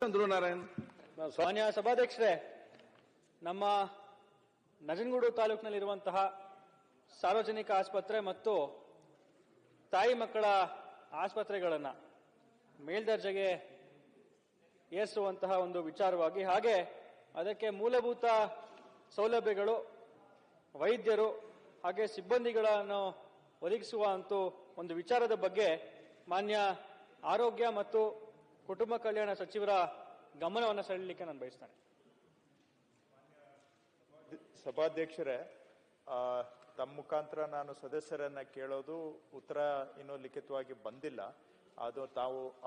ಧ್ರುವನಾರಾಯಣ್. ಮಾನ್ಯ ಸಭಾಧ್ಯಕ್ಷರೇ, ನಮ್ಮ ನಂಜನಗೂಡು ತಾಲೂಕಿನಲ್ಲಿರುವಂತಹ ಸಾರ್ವಜನಿಕ ಆಸ್ಪತ್ರೆ ಮತ್ತು ತಾಯಿ ಮಕ್ಕಳ ಆಸ್ಪತ್ರೆಗಳನ್ನು ಮೇಲ್ದರ್ಜೆಗೆ ಏರಿಸುವಂತಹ ಒಂದು ವಿಚಾರವಾಗಿ, ಹಾಗೆ ಅದಕ್ಕೆ ಮೂಲಭೂತ ಸೌಲಭ್ಯಗಳು, ವೈದ್ಯರು ಹಾಗೆ ಸಿಬ್ಬಂದಿಗಳನ್ನು ಒದಗಿಸುವ ಒಂದು ವಿಚಾರದ ಬಗ್ಗೆ ಮಾನ್ಯ ಆರೋಗ್ಯ ಮತ್ತು ಕುಟುಂಬ ಕಲ್ಯಾಣ ಸಚಿವರ ಗಮನವನ್ನು ಸೆಳೆಯಲಿಕ್ಕೆ ನಾನು ಬಯಸ್ತೇನೆ. ಸಭಾಧ್ಯಕ್ಷರೇ, ತಮ್ಮ ಮುಖಾಂತರ ನಾನು ಸದಸ್ಯರನ್ನ ಕೇಳೋದು, ಉತ್ತರ ಇನ್ನೂ ಲಿಖಿತವಾಗಿ ಬಂದಿಲ್ಲ. ಅದು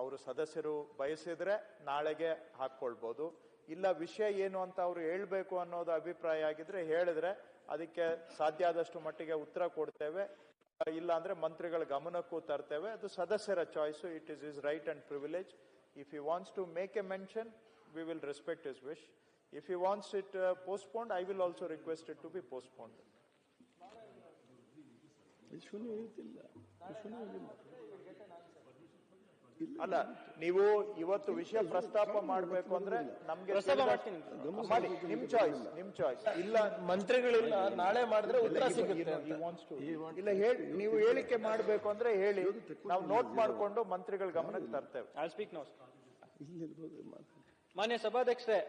ಅವರು ಸದಸ್ಯರು ಬಯಸಿದ್ರೆ ನಾಳೆಗೆ ಹಾಕೊಳ್ಬಹುದು. ಇಲ್ಲ ವಿಷಯ ಏನು ಅಂತ ಅವರು ಹೇಳ್ಬೇಕು ಅನ್ನೋದು ಅಭಿಪ್ರಾಯ ಆಗಿದ್ರೆ ಹೇಳಿದ್ರೆ ಅದಕ್ಕೆ ಸಾಧ್ಯ ಆದಷ್ಟು ಮಟ್ಟಿಗೆ ಉತ್ತರ ಕೊಡ್ತೇವೆ. ಇಲ್ಲ ಅಂದ್ರೆ ಮಂತ್ರಿಗಳ ಗಮನಕ್ಕೂ ತರ್ತೇವೆ. ಅದು ಸದಸ್ಯರ choice. It is his right and privilege. If he wants to make a mention, we will respect his wish. If he wants it postponed, I will also request it to be postponed. ಅಲ್ಲ, ನೀವು ಇವತ್ತು ವಿಷಯ ಪ್ರಸ್ತಾಪ ಮಾಡಬೇಕು ಅಂದ್ರೆ ನಮ್ಗೆ ಮಾಡಿ, ನಿಮ್ ಚಾಯ್ಸ್. ಇಲ್ಲ ಮಂತ್ರಿಗಳಿಲ್ಲ, ನಾಳೆ ಮಾಡಿದ್ರೆ ಉತ್ತರ ಸಿಗುತ್ತೆ. ಇಲ್ಲ ನೀವು ಹೇಳಿಕೆ ಮಾಡಬೇಕು ಅಂದ್ರೆ ಹೇಳಿ, ನಾವು ನೋಟ್ ಮಾಡಿಕೊಂಡು ಮಂತ್ರಿಗಳ ಗಮನಕ್ಕೆ ತರ್ತೇವೆ. I speak now. ಮಾನ್ಯ ಸಭಾಧ್ಯಕ್ಷರೇ,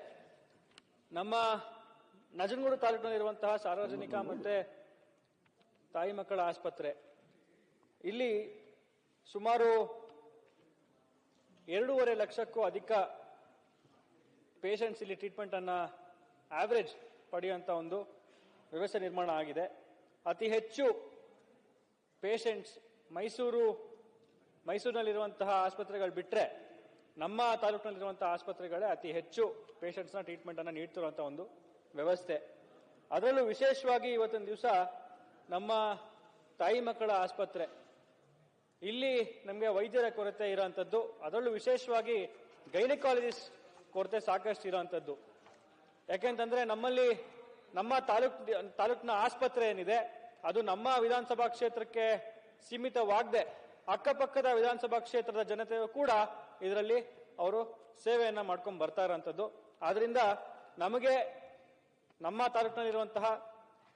ನಮ್ಮ ನಂಜನಗೂಡು ತಾಲೂಕಿನಲ್ಲಿರುವಂತಹ ಸಾರ್ವಜನಿಕ ಮತ್ತೆ ತಾಯಿ ಮಕ್ಕಳ ಆಸ್ಪತ್ರೆ, ಇಲ್ಲಿ ಸುಮಾರು 2.5 ಲಕ್ಷಕ್ಕೂ ಅಧಿಕ ಪೇಷಂಟ್ಸ್ ಇಲ್ಲಿ ಟ್ರೀಟ್ಮೆಂಟ್ ಅನ್ನ ಆವರೇಜ್ ಪಡೆಯುವಂತ ಒಂದು ವ್ಯವಸ್ಥೆ ನಿರ್ಮಾಣ ಆಗಿದೆ. ಅತಿ ಹೆಚ್ಚು ಪೇಷಂಟ್ಸ್ ಮೈಸೂರಿನಲ್ಲಿರುವಂತಹ ಆಸ್ಪತ್ರೆಗಳು ಬಿಟ್ಟರೆ ನಮ್ಮ ತಾಲೂಕಿನಲ್ಲಿರುವಂತಹ ಆಸ್ಪತ್ರೆಗಳೇ ಅತಿ ಹೆಚ್ಚು ಪೇಷಂಟ್ಸ್ ನ ಟ್ರೀಟ್ಮೆಂಟ್ ಅನ್ನ ನೀಡ್ತಿರುವಂತಹ ಒಂದು ವ್ಯವಸ್ಥೆ. ಅದರಲ್ಲೂ ವಿಶೇಷವಾಗಿ ಇವತ್ತಿನ ದಿವಸ ನಮ್ಮ ತಾಯಿ ಮಕ್ಕಳ ಆಸ್ಪತ್ರೆ, ಇಲ್ಲಿ ನಮಗೆ ವೈದ್ಯರ ಕೊರತೆ ಇರೋಂಥದ್ದು, ಅದರಲ್ಲೂ ವಿಶೇಷವಾಗಿ ಗೈನಕಾಲಜಿಸ್ಟ್ ಕೊರತೆ ಸಾಕಷ್ಟು ಇರೋಂಥದ್ದು. ಯಾಕೆಂತಂದ್ರೆ ನಮ್ಮಲ್ಲಿ ನಮ್ಮ ತಾಲೂಕಿನ ಆಸ್ಪತ್ರೆ ಏನಿದೆ ಅದು ನಮ್ಮ ವಿಧಾನಸಭಾ ಕ್ಷೇತ್ರಕ್ಕೆ ಸೀಮಿತವಾಗದೆ ಅಕ್ಕಪಕ್ಕದ ವಿಧಾನಸಭಾ ಕ್ಷೇತ್ರದ ಜನತೆಯು ಕೂಡ ಇದರಲ್ಲಿ ಅವರು ಸೇವೆಯನ್ನ ಮಾಡ್ಕೊಂಡು ಬರ್ತಾ ಇರೋಂಥದ್ದು. ಆದ್ರಿಂದ ನಮಗೆ ನಮ್ಮ ತಾಲೂಕಿನಲ್ಲಿರುವಂತಹ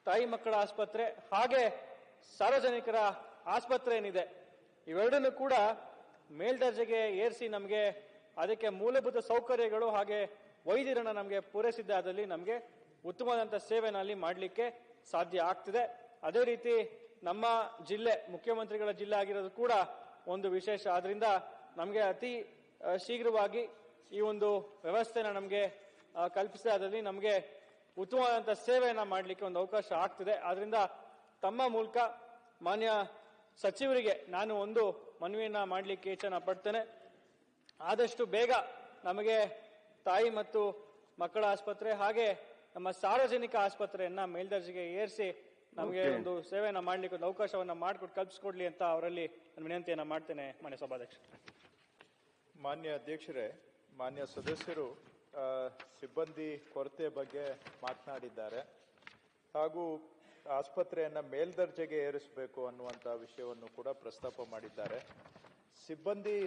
ತಾಯಿ ಮಕ್ಕಳ ಆಸ್ಪತ್ರೆ ಹಾಗೆ ಸಾರ್ವಜನಿಕರ ಆಸ್ಪತ್ರೆ ಏನಿದೆ ಇವೆರಡನ್ನು ಕೂಡ ಮೇಲ್ದರ್ಜೆಗೆ ಏರಿಸಿ ನಮಗೆ ಅದಕ್ಕೆ ಮೂಲಭೂತ ಸೌಕರ್ಯಗಳು ಹಾಗೆ ವೈದ್ಯರನ್ನ ನಮಗೆ ಪೂರೈಸಿದ್ದಾದಲ್ಲಿ ನಮಗೆ ಉತ್ತಮವಾದಂತಹ ಸೇವೆನ ಅಲ್ಲಿ ಮಾಡಲಿಕ್ಕೆ ಸಾಧ್ಯ ಆಗ್ತಿದೆ. ಅದೇ ರೀತಿ ನಮ್ಮ ಜಿಲ್ಲೆ ಮುಖ್ಯಮಂತ್ರಿಗಳ ಜಿಲ್ಲೆ ಆಗಿರೋದು ಕೂಡ ಒಂದು ವಿಶೇಷ. ಆದ್ರಿಂದ ನಮಗೆ ಅತಿ ಶೀಘ್ರವಾಗಿ ಈ ಒಂದು ವ್ಯವಸ್ಥೆನ ನಮಗೆ ಕಲ್ಪಿಸಿದಲ್ಲಿ ನಮಗೆ ಉತ್ತಮವಾದಂತಹ ಸೇವೆಯನ್ನ ಮಾಡಲಿಕ್ಕೆ ಒಂದು ಅವಕಾಶ ಆಗ್ತಿದೆ. ಆದ್ರಿಂದ ತಮ್ಮ ಮೂಲಕ ಮಾನ್ಯ ಸಚಿವರಿಗೆ ನಾನು ಒಂದು ಮನವಿಯನ್ನ ಮಾಡಲಿಕ್ಕೆ ಇಚ್ಛೆನ ಪಡ್ತೇನೆ. ಆದಷ್ಟು ಬೇಗ ನಮಗೆ ತಾಯಿ ಮತ್ತು ಮಕ್ಕಳ ಆಸ್ಪತ್ರೆ ಹಾಗೆ ನಮ್ಮ ಸಾರ್ವಜನಿಕ ಆಸ್ಪತ್ರೆಯನ್ನ ಮೇಲ್ದರ್ಜೆಗೆ ಏರಿಸಿ ನಮಗೆ ಒಂದು ಸೇವೆಯನ್ನ ಮಾಡ್ಲಿಕ್ಕೆ ಒಂದು ಅವಕಾಶವನ್ನ ಮಾಡಿಕೊಟ್ಟು ಕಲ್ಪಿಸಿಕೊಡ್ಲಿ ಅಂತ ಅವರಲ್ಲಿ ನಾನು ವಿನಂತಿಯನ್ನ ಮಾಡ್ತೇನೆ. ಮಾನ್ಯ ಸಭಾಧ್ಯಕ್ಷ. ಮಾನ್ಯ ಅಧ್ಯಕ್ಷರೇ, ಮಾನ್ಯ ಸದಸ್ಯರು ಸಿಬ್ಬಂದಿ ಕೊರತೆ ಬಗ್ಗೆ ಮಾತನಾಡಿದ್ದಾರೆ ಹಾಗೂ ಆಸ್ಪತ್ರೆಯನ್ನ ಮೇಲ್ದರ್ಜೆಗೆ ಏರಿಸಬೇಕು ಅನ್ನುವಂತಹ ವಿಷಯವನ್ನು ಕೂಡ ಪ್ರಸ್ತಾಪ ಮಾಡಿದ್ದಾರೆ. ಸಿಬ್ಬಂದಿ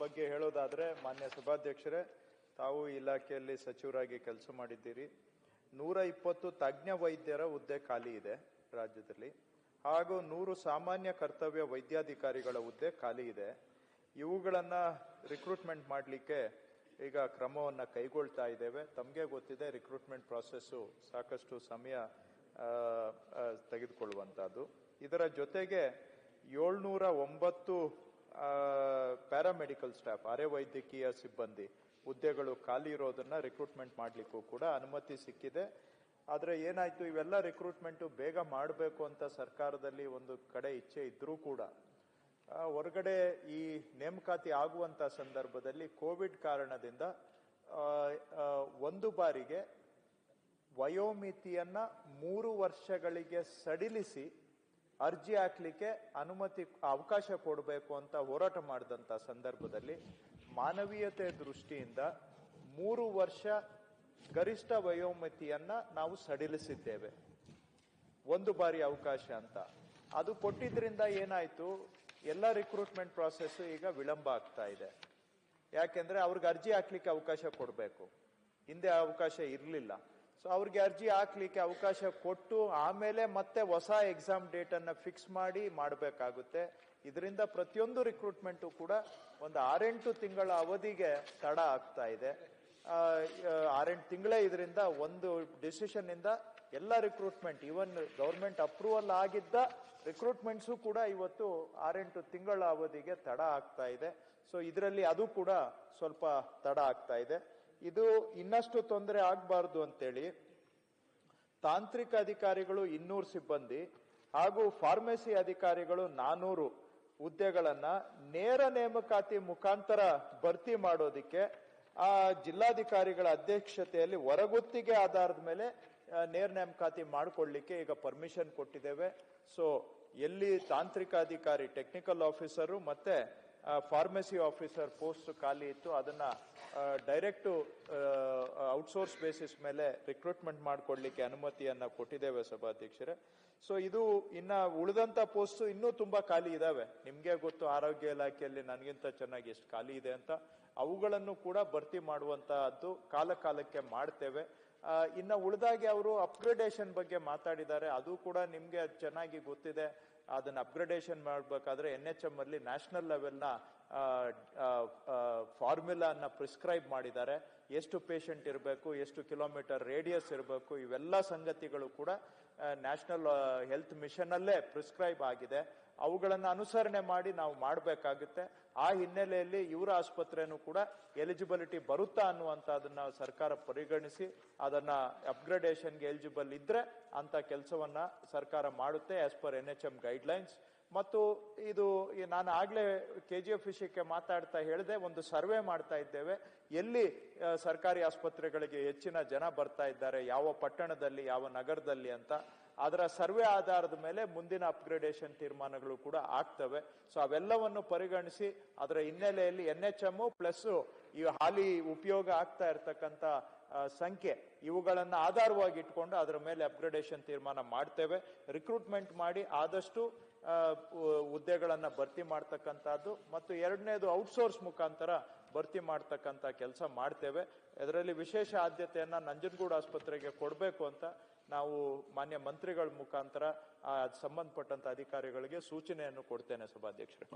ಬಗ್ಗೆ ಹೇಳೋದಾದ್ರೆ, ಮಾನ್ಯ ಸಭಾಧ್ಯಕ್ಷರೇ, ತಾವು ಇಲಾಖೆಯಲ್ಲಿ ಸಚಿವರಾಗಿ ಕೆಲಸ ಮಾಡಿದ್ದೀರಿ. 120 ತಜ್ಞ ವೈದ್ಯರ ಹುದ್ದೆ ಖಾಲಿ ಇದೆ ರಾಜ್ಯದಲ್ಲಿ, ಹಾಗೂ 100 ಸಾಮಾನ್ಯ ಕರ್ತವ್ಯ ವೈದ್ಯಾಧಿಕಾರಿಗಳ ಹುದ್ದೆ ಖಾಲಿ ಇದೆ. ಇವುಗಳನ್ನ ರಿಕ್ರೂಟ್ಮೆಂಟ್ ಮಾಡಲಿಕ್ಕೆ ಈಗ ಕ್ರಮವನ್ನ ಕೈಗೊಳ್ತಾ ಇದ್ದೇವೆ. ತಮಗೆ ಗೊತ್ತಿದೆ, ರಿಕ್ರೂಟ್ಮೆಂಟ್ ಪ್ರಾಸೆಸ್ಸು ಸಾಕಷ್ಟು ಸಮಯ ತೆಗೆದುಕೊಳ್ಳುವಂತಹದ್ದು. ಇದರ ಜೊತೆಗೆ 709 ಪ್ಯಾರಾಮೆಡಿಕಲ್ ಸ್ಟಾಫ್, ಅರೆ ವೈದ್ಯಕೀಯ ಸಿಬ್ಬಂದಿ ಹುದ್ದೆಗಳು ಖಾಲಿ ಇರೋದನ್ನ ರಿಕ್ರೂಟ್ಮೆಂಟ್ ಮಾಡ್ಲಿಕ್ಕೂ ಕೂಡ ಅನುಮತಿ ಸಿಕ್ಕಿದೆ. ಆದ್ರೆ ಏನಾಯ್ತು, ಇವೆಲ್ಲ ರಿಕ್ರೂಟ್ಮೆಂಟ್ ಬೇಗ ಮಾಡಬೇಕು ಅಂತ ಸರ್ಕಾರದಲ್ಲಿ ಒಂದು ಕಡೆ ಇಚ್ಛೆ ಇದ್ರೂ ಕೂಡ ಹೊರಗಡೆ ಈ ನೇಮಕಾತಿ ಆಗುವಂತ ಸಂದರ್ಭದಲ್ಲಿ ಕೋವಿಡ್ ಕಾರಣದಿಂದ ಒಂದು ಬಾರಿಗೆ ವಯೋಮಿತಿಯನ್ನ 3 ವರ್ಷಗಳಿಗೆ ಸಡಿಲಿಸಿ ಅರ್ಜಿ ಹಾಕ್ಲಿಕ್ಕೆ ಅವಕಾಶ ಕೊಡಬೇಕು ಅಂತ ಹೋರಾಟ ಮಾಡಿದಂತ ಸಂದರ್ಭದಲ್ಲಿ ಮಾನವೀಯತೆ ದೃಷ್ಟಿಯಿಂದ 3 ವರ್ಷ ಗರಿಷ್ಠ ವಯೋಮಿತಿಯನ್ನ ನಾವು ಸಡಿಲಿಸಿದ್ದೇವೆ, ಒಂದು ಬಾರಿ ಅವಕಾಶ ಅಂತ. ಅದು ಕೊಟ್ಟಿದ್ರಿಂದ ಏನಾಯ್ತು, ಎಲ್ಲ ರಿಕ್ರೂಟ್ಮೆಂಟ್ ಪ್ರಾಸೆಸ್ ಈಗ ವಿಳಂಬ ಆಗ್ತಾ ಇದೆ. ಯಾಕೆಂದ್ರೆ ಅವ್ರಿಗೆ ಅರ್ಜಿ ಹಾಕ್ಲಿಕ್ಕೆ ಅವಕಾಶ ಕೊಡಬೇಕು. ಹಿಂದೆ ಅವಕಾಶ ಇರಲಿಲ್ಲ. ಸೊ ಅವ್ರಿಗೆ ಅರ್ಜಿ ಹಾಕ್ಲಿಕ್ಕೆ ಅವಕಾಶ ಕೊಟ್ಟು ಆಮೇಲೆ ಮತ್ತೆ ಹೊಸ ಎಕ್ಸಾಮ್ ಡೇಟ್ ಅನ್ನ ಫಿಕ್ಸ್ ಮಾಡಿ ಮಾಡಬೇಕಾಗುತ್ತೆ. ಇದರಿಂದ ಪ್ರತಿಯೊಂದು ರಿಕ್ರೂಟ್ಮೆಂಟು ಕೂಡ ಒಂದು 6-8 ತಿಂಗಳ ಅವಧಿಗೆ ತಡ ಆಗ್ತಾ ಇದೆ. 6-8 ತಿಂಗಳೇ ಇದರಿಂದ ಒಂದು ಡಿಸಿಷನ್ ಇಂದ ಎಲ್ಲ ರಿಕ್ರೂಟ್ಮೆಂಟ್, ಈವನ್ ಗವರ್ಮೆಂಟ್ ಅಪ್ರೂವಲ್ ಆಗಿದ್ದ ರಿಕ್ರೂಟ್ಮೆಂಟ್ಸು ಕೂಡ ಇವತ್ತು 6-8 ತಿಂಗಳ ಅವಧಿಗೆ ತಡ ಆಗ್ತಾ ಇದೆ. ಸೊ ಇದರಲ್ಲಿ ಅದು ಕೂಡ ಸ್ವಲ್ಪ ತಡ ಆಗ್ತಾ ಇದೆ. ಇದು ಇನ್ನಷ್ಟು ತೊಂದರೆ ಆಗಬಾರ್ದು ಅಂತೇಳಿ ತಾಂತ್ರಿಕ ಅಧಿಕಾರಿಗಳು 200 ಸಿಬ್ಬಂದಿ ಹಾಗೂ ಫಾರ್ಮಸಿ ಅಧಿಕಾರಿಗಳು 400 ಹುದ್ದೆಗಳನ್ನ ನೇರ ನೇಮಕಾತಿ ಮುಖಾಂತರ ಭರ್ತಿ ಮಾಡೋದಿಕ್ಕೆ ಆ ಜಿಲ್ಲಾಧಿಕಾರಿಗಳ ಅಧ್ಯಕ್ಷತೆಯಲ್ಲಿ ಹೊರಗುತ್ತಿಗೆ ಆಧಾರದ ಮೇಲೆ ನೇರ ನೇಮಕಾತಿ ಮಾಡಿಕೊಳ್ಳಿಕ್ಕೆ ಈಗ ಪರ್ಮಿಷನ್ ಕೊಟ್ಟಿದ್ದೇವೆ. ಸೊ ಎಲ್ಲಿ ತಾಂತ್ರಿಕ ಅಧಿಕಾರಿ, ಟೆಕ್ನಿಕಲ್ ಆಫೀಸರು ಮತ್ತೆ ಫಾರ್ಮಸಿ ಆಫೀಸರ್ ಪೋಸ್ಟ್ ಖಾಲಿ ಇತ್ತು ಅದನ್ನ ಡೈರೆಕ್ಟ್ ಔಟ್ಸೋರ್ಸ್ ಬೇಸಿಸ್ ಮೇಲೆ ರಿಕ್ರೂಟ್ಮೆಂಟ್ ಮಾಡಿಕೊಳ್ಳಿಕ್ಕೆ ಅನುಮತಿಯನ್ನ ಕೊಟ್ಟಿದ್ದೇವೆ ಸಭಾಧ್ಯಕ್ಷರೇ. ಸೊ ಇದು ಇನ್ನ ಉಳಿದಂತ ಪೋಸ್ಟ್ ಇನ್ನೂ ತುಂಬಾ ಖಾಲಿ ಇದಾವೆ. ನಿಮ್ಗೆ ಗೊತ್ತು ಆರೋಗ್ಯ ಇಲಾಖೆಯಲ್ಲಿ ನನಗಿಂತ ಚೆನ್ನಾಗಿ ಎಷ್ಟು ಖಾಲಿ ಇದೆ ಅಂತ. ಅವುಗಳನ್ನು ಕೂಡ ಭರ್ತಿ ಮಾಡುವಂತಹದ್ದು ಕಾಲಕ್ಕೆ ಮಾಡ್ತೇವೆ. ಇನ್ನ ಉಳಿದಾಗೆ ಅವರು ಅಪ್ಗ್ರೇಡೇಷನ್ ಬಗ್ಗೆ ಮಾತಾಡಿದ್ದಾರೆ. ಅದು ಕೂಡ ನಿಮ್ಗೆ ಚೆನ್ನಾಗಿ ಗೊತ್ತಿದೆ. ಅದನ್ನ ಅಪ್ಗ್ರೇಡೇಷನ್ ಮಾಡಬೇಕಾದ್ರೆ NHM ಅಲ್ಲಿ ನ್ಯಾಷನಲ್ ಲೆವೆಲ್ನ ಫಾರ್ಮುಲಾನ ಪ್ರಿಸ್ಕ್ರೈಬ್ ಮಾಡಿದ್ದಾರೆ. ಎಷ್ಟು ಪೇಷಂಟ್ ಇರಬೇಕು, ಎಷ್ಟು ಕಿಲೋಮೀಟರ್ ರೇಡಿಯಸ್ ಇರಬೇಕು, ಇವೆಲ್ಲ ಸಂಗತಿಗಳು ಕೂಡ ನ್ಯಾಷನಲ್ ಹೆಲ್ತ್ ಮಿಷನ್ ಅಲ್ಲೇ ಪ್ರಿಸ್ಕ್ರೈಬ್ ಆಗಿದೆ. ಅವುಗಳನ್ನು ಅನುಸರಣೆ ಮಾಡಿ ನಾವು ಮಾಡಬೇಕಾಗುತ್ತೆ. ಆ ಹಿನ್ನೆಲೆಯಲ್ಲಿ ಇವರ ಆಸ್ಪತ್ರೆನೂ ಕೂಡ ಎಲಿಜಿಬಿಲಿಟಿ ಬರುತ್ತಾ ಅನ್ನುವಂಥದ್ದನ್ನ ಸರ್ಕಾರ ಪರಿಗಣಿಸಿ ಅದನ್ನ ಅಪ್ಗ್ರೇಡೇಷನ್ಗೆ ಎಲಿಜಿಬಲ್ ಇದ್ರೆ ಅಂತ ಕೆಲಸವನ್ನ ಸರ್ಕಾರ ಮಾಡುತ್ತೆ ಆಸ್ ಪರ್ NHM ಗೈಡ್ಲೈನ್ಸ್. ಮತ್ತು ಇದು ನಾನು ಆಗ್ಲೇ KGF ವಿಷಯಕ್ಕೆ ಮಾತಾಡ್ತಾ ಹೇಳಿದೆ, ಒಂದು ಸರ್ವೆ ಮಾಡ್ತಾ ಇದ್ದೇವೆ. ಎಲ್ಲಿ ಸರ್ಕಾರಿ ಆಸ್ಪತ್ರೆಗಳಿಗೆ ಹೆಚ್ಚಿನ ಜನ ಬರ್ತಾ ಇದ್ದಾರೆ, ಯಾವ ಪಟ್ಟಣದಲ್ಲಿ, ಯಾವ ನಗರದಲ್ಲಿ ಅಂತ. ಅದರ ಸರ್ವೆ ಆಧಾರದ ಮೇಲೆ ಮುಂದಿನ ಅಪ್ಗ್ರೇಡೇಷನ್ ತೀರ್ಮಾನಗಳು ಕೂಡ ಆಗ್ತವೆ. ಸೊ ಅವೆಲ್ಲವನ್ನು ಪರಿಗಣಿಸಿ ಅದರ ಹಿನ್ನೆಲೆಯಲ್ಲಿ NHM ಪ್ಲಸ್ ಈ ಹಾಲಿ ಉಪಯೋಗ ಆಗ್ತಾ ಇರ್ತಕ್ಕಂಥ ಸಂಖ್ಯೆ ಇವುಗಳನ್ನ ಆಧಾರವಾಗಿ ಇಟ್ಕೊಂಡು ಅದರ ಮೇಲೆ ಅಪ್ಗ್ರೇಡೇಷನ್ ತೀರ್ಮಾನ ಮಾಡ್ತೇವೆ. ರಿಕ್ರೂಟ್ಮೆಂಟ್ ಮಾಡಿ ಆದಷ್ಟು ಹುದ್ದೆಗಳನ್ನ ಭರ್ತಿ ಮಾಡ್ತಕ್ಕಂಥದ್ದು ಮತ್ತು ಎರಡನೇದು ಔಟ್ಸೋರ್ಸ್ ಮುಖಾಂತರ ಭರ್ತಿ ಮಾಡ್ತಕ್ಕಂಥ ಕೆಲಸ ಮಾಡ್ತೇವೆ. ಇದರಲ್ಲಿ ವಿಶೇಷ ಆದ್ಯತೆಯನ್ನ ನಂಜನಗೂಡು ಆಸ್ಪತ್ರೆಗೆ ಕೊಡಬೇಕು ಅಂತ ನಾವು ಮಾನ್ಯ ಮಂತ್ರಿಗಳ ಮುಖಾಂತರ ಸಂಬಂಧಪಟ್ಟಂತ ಅಧಿಕಾರಿಗಳಿಗೆ ಸೂಚನೆಯನ್ನು ಕೊಡ್ತೇನೆ ಸಭಾಧ್ಯಕ್ಷರೇ.